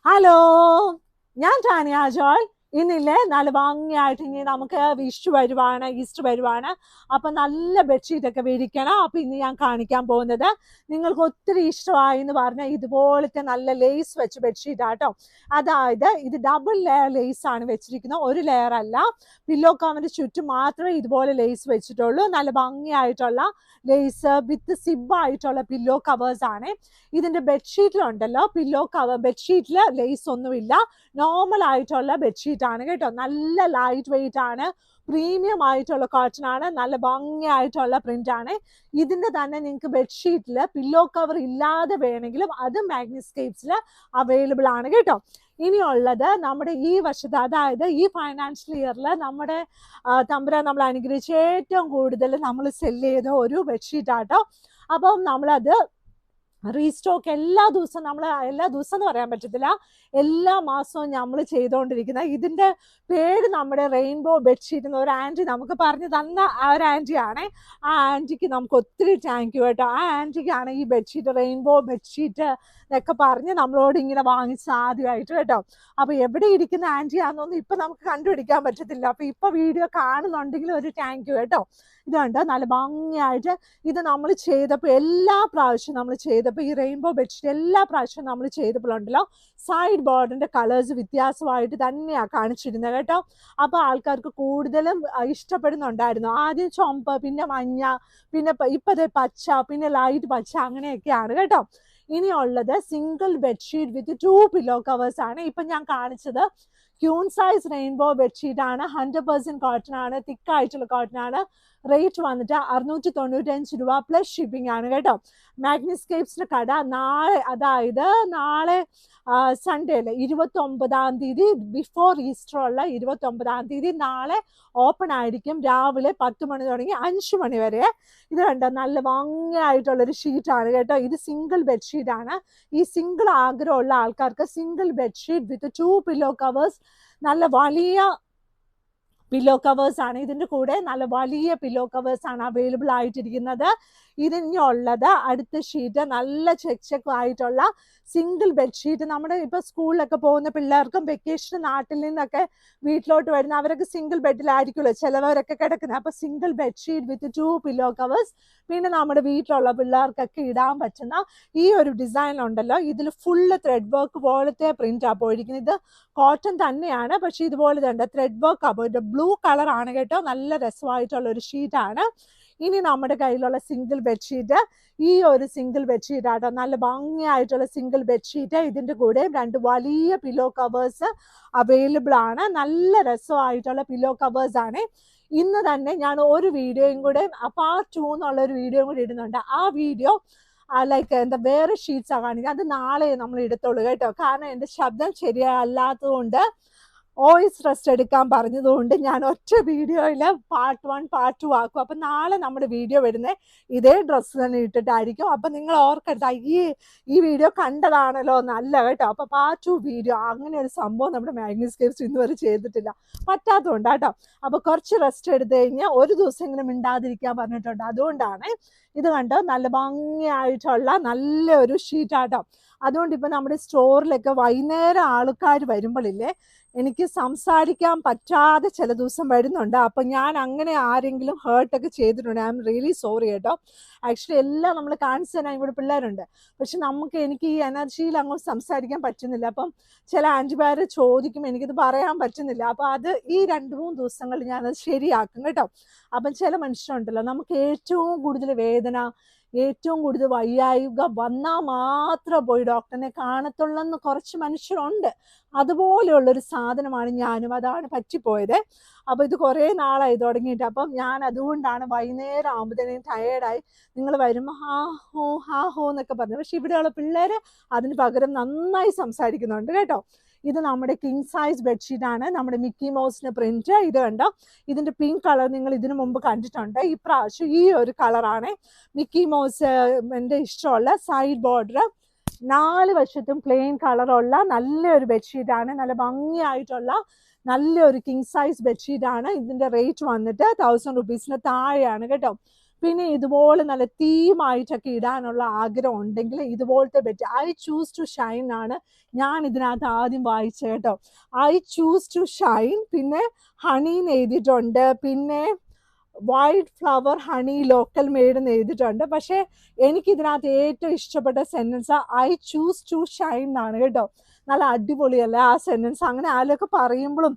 Hello, ഞാൻ ടാനിയ ജോയ്. ഇന്നില്ലേ നല്ല ഭംഗിയായിട്ട് ഇനി നമുക്ക് വിഷു വരുവാണ്, ഈസ്റ്റർ വരുവാണ്. അപ്പം നല്ല ബെഡ്ഷീറ്റൊക്കെ വിരിക്കണം. അപ്പം ഇന്ന് ഞാൻ കാണിക്കാൻ പോകുന്നത് നിങ്ങൾക്ക് ഒത്തിരി ഇഷ്ടമായി എന്ന് പറഞ്ഞാൽ ഇതുപോലത്തെ നല്ല ലേസ് വെച്ച് ബെഡ്ഷീറ്റാട്ടോ. അതായത് ഇത് ഡബിൾ ലെയർ ലേസ് ആണ് വെച്ചിരിക്കുന്നത്, ഒരു ലെയർ അല്ല. പില്ലോ കവറിന് ചുറ്റും മാത്രമേ ഇതുപോലെ ലേസ് വെച്ചിട്ടുള്ളൂ. നല്ല ഭംഗിയായിട്ടുള്ള ലേസ് വിത്ത് സിബായിട്ടുള്ള പില്ലോ കവേഴ്സ് ആണ്. ഇതിന്റെ ബെഡ്ഷീറ്റിലുണ്ടല്ലോ, പില്ലോ കവർ ബെഡ്ഷീറ്റിൽ ലേസ് ഒന്നുമില്ല, നോർമൽ ആയിട്ടുള്ള ബെഡ്ഷീറ്റ് ആണ് കേട്ടോ. നല്ല ലൈറ്റ് വെയിറ്റ് ആണ്, പ്രീമിയം ആയിട്ടുള്ള കോട്ടൺ ആണ്, നല്ല ഭംഗിയായിട്ടുള്ള പ്രിന്റ് ആണ്. ഇതിന്റെ തന്നെ നിങ്ങൾക്ക് ബെഡ്ഷീറ്റിൽ പില്ലോ കവർ ഇല്ലാതെ വേണമെങ്കിലും അത് മാഗ്നിസ്കേപ്സിൽ അവൈലബിൾ ആണ് കേട്ടോ. ഇനിയുള്ളത് നമ്മുടെ ഈ വർഷത്തെ, അതായത് ഈ ഫൈനാൻഷ്യൽ ഇയറിൽ നമ്മുടെ തമ്പുരാൻ നമ്മൾ അനുഗ്രഹിച്ച് ഏറ്റവും കൂടുതൽ നമ്മൾ സെല്ല് ചെയ്ത ഒരു ബെഡ്ഷീറ്റ് ആട്ടോ. അപ്പം നമ്മളത് റീസ്റ്റോക്ക് എല്ലാ ദിവസവും എന്ന് പറയാൻ പറ്റത്തില്ല, എല്ലാ മാസവും നമ്മൾ ചെയ്തുകൊണ്ടിരിക്കുന്ന ഇതിന്റെ പേര് നമ്മുടെ റെയിൻബോ ബെഡ്ഷീറ്റ് എന്ന് ഒരു ആൻറ്റി നമുക്ക് പറഞ്ഞു തന്ന ആ ഒരു ആൻറ്റിയാണ്. ആ ആൻറ്റിക്ക് നമുക്ക് ഒത്തിരി താങ്ക് യു കേട്ടോ. ആ ആൻറ്റിക്കാണ് ഈ ബെഡ്ഷീറ്റ് റെയിൻബോ ബെഡ്ഷീറ്റ് എന്നൊക്കെ പറഞ്ഞ് നമ്മളോട് ഇങ്ങനെ വാങ്ങിച്ച ആദ്യമായിട്ട് കേട്ടോ. അപ്പൊ എവിടെ ഇരിക്കുന്ന ആൻറ്റിയാണെന്നൊന്നും ഇപ്പൊ നമുക്ക് കണ്ടുപിടിക്കാൻ പറ്റത്തില്ല. അപ്പൊ ഇപ്പൊ വീഡിയോ കാണുന്നുണ്ടെങ്കിൽ ഒരു താങ്ക് യു കേട്ടോ. ഇതുണ്ട് നല്ല ഭംഗിയായിട്ട്. ഇത് നമ്മൾ ചെയ്തപ്പോൾ എല്ലാ പ്രാവശ്യവും നമ്മൾ ചെയ്തപ്പോൾ ഈ റെയിൻബോ ബെഡ്ഷീറ്റ് എല്ലാ പ്രാവശ്യവും നമ്മൾ ചെയ്തപ്പോഴുണ്ടല്ലോ സൈഡ് ബോർഡിന്റെ കളേഴ്സ് വ്യത്യാസമായിട്ട് തന്നെയാണ് കാണിച്ചിരുന്നത് കേട്ടോ. അപ്പോൾ ആൾക്കാർക്ക് കൂടുതലും ഇഷ്ടപ്പെടുന്നുണ്ടായിരുന്നു. ആദ്യം ചുമപ്പ്, പിന്നെ മഞ്ഞ, പിന്നെ ഇപ്പോഴത്തെ പച്ച, പിന്നെ ലൈറ്റ് പച്ച, അങ്ങനെയൊക്കെയാണ് കേട്ടോ. ഇനിയുള്ളത് സിംഗിൾ ബെഡ്ഷീറ്റ് വിത്ത് 2 പില്ലോ കവേഴ്സ് ആണ്. ഇപ്പം ഞാൻ കാണിച്ചത് ക്യൂൺ സൈസ് റെയിൻബോ ബെഡ്ഷീറ്റ് ആണ്. 100% കോട്ടൺ ആണ്, തിക്കായിട്ടുള്ള കോട്ടൺ ആണ്. റേറ്റ് വന്നിട്ട് 695 രൂപ പ്ലസ് ഷിപ്പിംഗ് ആണ് കേട്ടോ. മാഗ്നിസ്കേപ്സിന്റെ കട നാളെ, അതായത് നാളെ സൺഡേയില് 29-ാം തീയതി, ബിഫോർ ഈസ്റ്റർ ഉള്ള 29-ാം തീയതി നാളെ ഓപ്പൺ ആയിരിക്കും. രാവിലെ 10 മണി തുടങ്ങി 5 മണി വരെ. ഇത് കണ്ടോ, നല്ല ഭംഗിയായിട്ടുള്ളൊരു ഷീറ്റാണ് കേട്ടോ. ഇത് സിംഗിൾ ബെഡ്ഷീറ്റ് ആണ്. ഈ സിംഗിൾ ആഗ്രഹമുള്ള ആൾക്കാർക്ക് സിംഗിൾ ബെഡ്ഷീറ്റ് വിത്ത് 2 പില്ലോ കവേഴ്സ്, നല്ല വലിയ പില്ലോ കവേഴ്സ് ആണ്. ഇതിൻ്റെ കൂടെ നല്ല വലിയ പില്ലോ കവേഴ്സ് ആണ് അവൈലബിൾ ആയിട്ടിരിക്കുന്നത്. ഇതിനുള്ളത് അടുത്ത ഷീറ്റ് നല്ല ചെക്ക് ആയിട്ടുള്ള സിംഗിൾ ബെഡ്ഷീറ്റ്. നമ്മുടെ ഇപ്പോൾ സ്കൂളിലൊക്കെ പോകുന്ന പിള്ളേർക്കും വെക്കേഷൻ നാട്ടിൽ നിന്നൊക്കെ വീട്ടിലോട്ട് വരുന്ന അവരൊക്കെ സിംഗിൾ ബെഡിലായിരിക്കുമല്ലോ ചിലവരൊക്കെ കിടക്കുന്നത്. അപ്പോൾ സിംഗിൾ ബെഡ്ഷീറ്റ് വിത്ത് 2 പില്ലോ കവേഴ്സ്. പിന്നെ നമ്മുടെ വീട്ടിലുള്ള പിള്ളേർക്കൊക്കെ ഇടാൻ പറ്റുന്ന ഈ ഒരു ഡിസൈൻ ഉണ്ടല്ലോ, ഇതിൽ ഫുള്ള് ത്രെഡ് വർക്ക് പോലത്തെ പ്രിന്റാണ് പോയിരിക്കുന്നത്. ഇത് കോട്ടൺ തന്നെയാണ്, പക്ഷെ ഇതുപോലെ തന്നെ ത്രെഡ് വർക്ക് അപ്പോൾ ബ്ലൂ കളർ ആണ് കേട്ടോ. നല്ല രസമായിട്ടുള്ള ഒരു ഷീറ്റാണ്. ഇനി നമ്മുടെ കയ്യിലുള്ള സിംഗിൾ ബെഡ്ഷീറ്റ് ഈ ഒരു സിംഗിൾ ബെഡ്ഷീറ്റ് ആട്ടോ. നല്ല ഭംഗിയായിട്ടുള്ള സിംഗിൾ ബെഡ്ഷീറ്റ്. ഇതിൻ്റെ കൂടെ 2 വലിയ പില്ലോ കവേഴ്സ് അവൈലബിൾ ആണ്. നല്ല രസമായിട്ടുള്ള പില്ലോ കവേഴ്സ് ആണ്. ഇന്ന് തന്നെ ഞാൻ ഒരു വീഡിയോയും കൂടെ പാർട്ട് 2 എന്നുള്ളൊരു വീഡിയോയും കൂടി ഇടുന്നുണ്ട്. ആ വീഡിയോ ലൈക്ക് എന്താ വേറെ ഷീറ്റ്സാണ് കാണിക്കുക. അത് നാളെ നമ്മൾ എടുത്തോളൂ കേട്ടോ. കാരണം എൻ്റെ ശബ്ദം ശരിയല്ലാത്തത് കൊണ്ട് വോയിസ് റെസ്റ്റ് എടുക്കാൻ പറഞ്ഞതുകൊണ്ട് ഞാൻ ഒറ്റ വീഡിയോയിൽ പാർട്ട് 1 പാർട്ട് 2 ആക്കും. അപ്പം നാളെ നമ്മുടെ വീഡിയോ വരുന്നത് ഇതേ ഡ്രസ്സ് തന്നെ ഇട്ടിട്ടായിരിക്കും. അപ്പം നിങ്ങൾ ഓർക്കരുത് ഈ വീഡിയോ കണ്ടതാണല്ലോ എന്നല്ല കേട്ടോ. അപ്പം പാർട്ട് 2 വീഡിയോ അങ്ങനെ ഒരു സംഭവം നമ്മുടെ മാഗ്നിസ്കേപ്സ് ഇന്ന് വരെ ചെയ്തിട്ടില്ല, പറ്റാത്തതുകൊണ്ട് കേട്ടോ. അപ്പോൾ കുറച്ച് റെസ്റ്റ് എടുത്തു കഴിഞ്ഞാൽ ഒരു ദിവസം ഇങ്ങനെ മിണ്ടാതിരിക്കാൻ പറഞ്ഞിട്ടുണ്ട്. അതുകൊണ്ടാണ് ഇത് കണ്ടോ, നല്ല ഭംഗിയായിട്ടുള്ള നല്ലൊരു ഷീറ്റാട്ടോ. അതുകൊണ്ട് ഇപ്പം നമ്മുടെ സ്റ്റോറിലൊക്കെ വൈകുന്നേരം ആൾക്കാർ വരുമ്പോഴില്ലേ എനിക്ക് സംസാരിക്കാൻ പറ്റാതെ ചില ദിവസം വരുന്നുണ്ട്. അപ്പം ഞാൻ അങ്ങനെ ആരെങ്കിലും ഹേർട്ടൊക്കെ ചെയ്തിട്ടുണ്ട്, ഐ എം റിയലി സോറി കേട്ടോ. ആക്ച്വലി എല്ലാം നമ്മൾ കാണിച്ചു തരാൻ ഇവിടെ പിള്ളേരുണ്ട്, പക്ഷെ എനിക്ക് ഈ എനർജിയിൽ അങ്ങോട്ട് സംസാരിക്കാൻ പറ്റുന്നില്ല. അപ്പം ചില ആൻറ്റിമാർ ചോദിക്കുമ്പോൾ എനിക്കിത് പറയാൻ പറ്റുന്നില്ല. അപ്പം അത് ഈ 2-3 ദിവസങ്ങളിൽ ഞാനത് ശരിയാക്കും കേട്ടോ. അപ്പം ചില മനുഷ്യരുണ്ടല്ലോ, നമുക്ക് ഏറ്റവും കൂടുതൽ വേദന, ഏറ്റവും കൂടുതൽ വയ്യായിക വന്നാൽ മാത്രം പോയി ഡോക്ടറിനെ കാണത്തുള്ളെന്ന് കുറച്ച് മനുഷ്യരുണ്ട്. അതുപോലെയുള്ളൊരു സാധനമാണ് ഞാനും. അതാണ് പറ്റിപ്പോയത്. അപ്പോൾ ഇത് കുറേ നാളായി തുടങ്ങിയിട്ട്. അപ്പം ഞാൻ അതുകൊണ്ടാണ് വൈകുന്നേരം ആകുമ്പോഴത്തേനും ടയേർഡായി നിങ്ങൾ വരുമ്പോൾ ഹാ ഹോ എന്നൊക്കെ പറഞ്ഞു. പക്ഷെ ഇവിടെയുള്ള പിള്ളേർ അതിന് പകരം നന്നായി സംസാരിക്കുന്നുണ്ട് കേട്ടോ. ഇത് നമ്മുടെ കിങ് സൈസ് ബെഡ്ഷീറ്റാണ്. നമ്മുടെ മിക്കി മൗസിൻ്റെ പ്രിന്റ്. ഇത് കണ്ടോ, ഇതിൻ്റെ പിങ്ക് കളർ നിങ്ങൾ ഇതിനു മുമ്പ് കണ്ടിട്ടുണ്ട്. ഇപ്രാവശ്യം ഈ ഒരു കളറാണ് മിക്കി മൗസ് എൻ്റെ ഇഷ്ടമുള്ള സൈഡ് ബോർഡർ. 4 വശത്തും പ്ലെയിൻ കളറുള്ള നല്ലൊരു ബെഡ്ഷീറ്റാണ്. നല്ല ഭംഗിയായിട്ടുള്ള നല്ലൊരു കിങ് സൈസ് ബെഡ്ഷീറ്റാണ്. ഇതിൻ്റെ റേറ്റ് വന്നിട്ട് 1000 റുപ്പീസിന് താഴെയാണ് കേട്ടോ. പിന്നെ ഇതുപോലെ നല്ല തീമായിട്ടൊക്കെ ഇടാനുള്ള ആഗ്രഹം ഉണ്ടെങ്കിൽ ഇതുപോലത്തെ bed I choose to shine ആണ് ഞാൻ ഇതിനകത്ത് ആദ്യം വായിച്ചത് കേട്ടോ. ഐ ചൂസ് ടു ഷൈൻ, പിന്നെ ഹണി എന്ന് എഴുതിയിട്ടുണ്ട്, പിന്നെ white flower honey local made എന്ന് എഴുതിയിട്ടുണ്ട്. പക്ഷേ എനിക്കിതിനകത്ത് ഏറ്റവും ഇഷ്ടപ്പെട്ട sentence I choose to shine എന്നാണ് കേട്ടോ. നല്ല അടിപൊളിയല്ലേ ആ സെൻറ്റൻസ്? അങ്ങനെ ആരൊക്കെ പറയുമ്പോഴും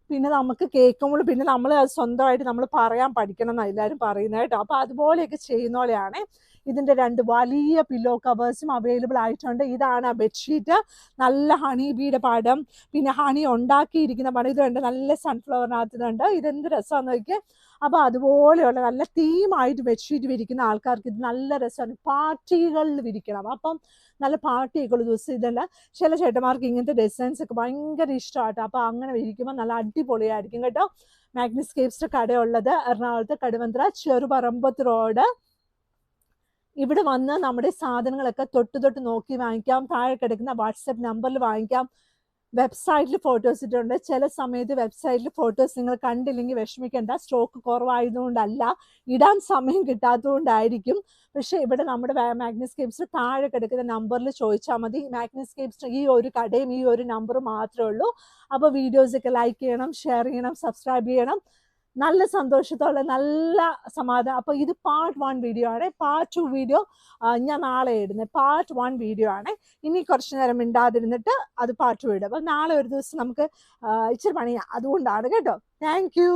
പിന്നെ നമുക്ക് കേൾക്കുമ്പോഴും പിന്നെ നമ്മൾ അത് സ്വന്തമായിട്ട് നമ്മൾ പറയാൻ പഠിക്കണം എന്നാണ് എല്ലാവരും പറയുന്നത് കേട്ടോ. അപ്പോൾ അതുപോലെയൊക്കെ ചെയ്യുന്ന പോലെയാണ്. ഇതിൻ്റെ 2 വലിയ പില്ലോ കവേഴ്സും അവൈലബിൾ ആയിട്ടുണ്ട്. ഇതാണ് ആ ബെഡ്ഷീറ്റ്. നല്ല ഹണി ബീയുടെ പടം, പിന്നെ ഹണി ഉണ്ടാക്കിയിരിക്കുന്ന പടം. ഇത് കണ്ട് നല്ല സൺഫ്ലവറിനകത്തുണ്ട്. ഇതെന്ത് രസമാണെന്ന് നോക്കിയാൽ. അപ്പോൾ അതുപോലെയുള്ള നല്ല തീമായിട്ട് ബെഡ്ഷീറ്റ് വിരിക്കുന്ന ആൾക്കാർക്ക് ഇത് നല്ല രസമാണ്. പാർട്ടികളിൽ വിരിക്കണം. അപ്പം നല്ല പാർട്ടിയൊക്കെയുള്ള ദിവസം ഇതല്ല. ചില ചേട്ടന്മാർക്ക് ഇങ്ങനത്തെ ഡിസൈൻസ് ഒക്കെ ഭയങ്കര ഇഷ്ടമാട്ടോ. അപ്പോൾ അങ്ങനെ വിരിക്കുമ്പോൾ നല്ല അടിപൊളിയായിരിക്കും കേട്ടോ. മാഗ്നിസ്കേപ്സിൻ്റെ കടയുള്ളത് എറണാകുളത്ത് കടുവന്ത്ര ചെറുപറമ്പത്ത് റോഡ്. ഇവിടെ വന്ന് നമ്മുടെ സാധനങ്ങളൊക്കെ തൊട്ട് നോക്കി വാങ്ങിക്കാം. താഴെ കിടക്കുന്ന വാട്സപ്പ് നമ്പറിൽ വാങ്ങിക്കാം. വെബ്സൈറ്റിൽ ഫോട്ടോസ് ഇട്ടിട്ടുണ്ട്. ചില സമയത്ത് വെബ്സൈറ്റിൽ ഫോട്ടോസ് നിങ്ങൾ കണ്ടില്ലെങ്കിൽ വിഷമിക്കേണ്ട. സ്റ്റോക്ക് കുറവായതുകൊണ്ടല്ല, ഇടാൻ സമയം കിട്ടാത്തതുകൊണ്ടായിരിക്കും. പക്ഷേ ഇവിടെ നമ്മുടെ മാഗ്നിസ്കേപ്സിൽ താഴെ കിടക്കുന്ന നമ്പറിൽ ചോദിച്ചാൽ മതി. മാഗ്നിസ്കേപ്സിന് ഈ ഒരു കടയും ഈ ഒരു നമ്പറും മാത്രമേ ഉള്ളൂ. അപ്പോൾ വീഡിയോസൊക്കെ ലൈക്ക് ചെയ്യണം, ഷെയർ ചെയ്യണം, സബ്സ്ക്രൈബ് ചെയ്യണം. നല്ല സന്തോഷത്തോടെ നല്ല സമാധാനം. അപ്പോൾ ഇത് പാർട്ട് 1 വീഡിയോ ആണ്. പാർട്ട് 2 വീഡിയോ ഞാൻ നാളെ ഇടുന്നത്. പാർട്ട് 1 വീഡിയോ ആണ്. ഇനി കുറച്ച് നേരം മിണ്ടാതിരുന്നിട്ട് അത് പാർട്ട് 2 ഇടും. അപ്പോൾ നാളെ ഒരു ദിവസം നമുക്ക് ഇച്ചിരി പണിയാം, അതുകൊണ്ടാണ് കേട്ടോ. Thank you.